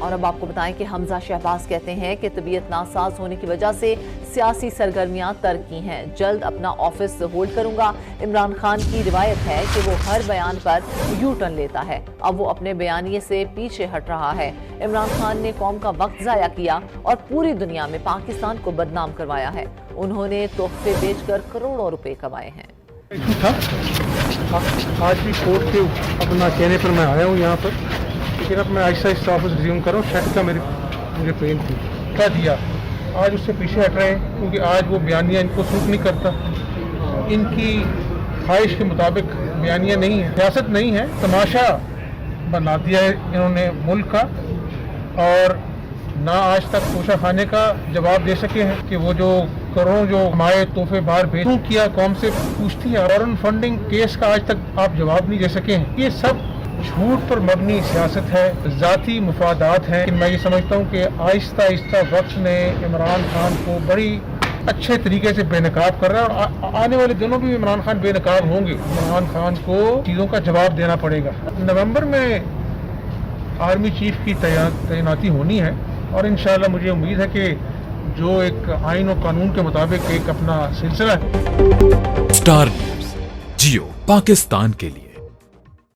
اور اب آپ کو بتائیں کہ حمزہ شہباز کہتے ہیں کہ طبیعت ناساز ہونے کی وجہ سے سیاسی سرگرمیاں ترک کی ہیں، جلد اپنا آفس ہولڈ کروں گا۔ عمران خان کی روایت ہے کہ وہ ہر بیان پر یو ٹرن لیتا ہے، اب وہ اپنے بیانیے سے پیچھے ہٹ رہا ہے۔ عمران خان نے قوم کا وقت ضائع کیا اور پوری دنیا میں پاکستان کو بدنام کروایا ہے۔ انہوں نے تحفے بیچ کر کروڑوں روپے کمائے ہیں۔ آج بھی کورٹ کے اپنا کہنے پر میں آیا ہوں یہاں پر، لیکن اب میں آہستہ آہستہ آفس ریزیوم کر رہا ہوں۔ شرٹ کا مجھے پین تھی کہہ دیا، آج اس سے پیچھے ہٹ رہے ہیں کیونکہ آج وہ بیانیہ ان کو سوٹ نہیں کرتا، ان کی خواہش کے مطابق بیانیہ نہیں ہے، سیاست نہیں ہے، تماشا بنا دیا ہے انہوں نے ملک کا، اور نہ آج تک کوشہ خانے کا جواب دے سکے ہیں کہ وہ جو کروڑوں جو ہمارے تحفے باہر بھیجوں کیا قوم سے پوچھتی ہے، اور فنڈنگ کیس کا آج تک آپ جواب نہیں دے سکے ہیں۔ یہ سب جھوٹ پر مبنی سیاست ہے، ذاتی مفادات ہیں۔ میں یہ سمجھتا ہوں کہ آہستہ آہستہ وقت نے عمران خان کو بڑی اچھے طریقے سے بے نقاب کر رہا ہے، اور آنے والے دنوں بھی عمران خان بے نقاب ہوں گے۔ عمران خان کو چیزوں کا جواب دینا پڑے گا۔ نومبر میں آرمی چیف کی تعیناتی ہونی ہے، اور انشاءاللہ مجھے امید ہے کہ جو ایک آئین و قانون کے مطابق ایک اپنا سلسلہ ہے۔ سٹار نیوز جیو پاکستان کے لیے۔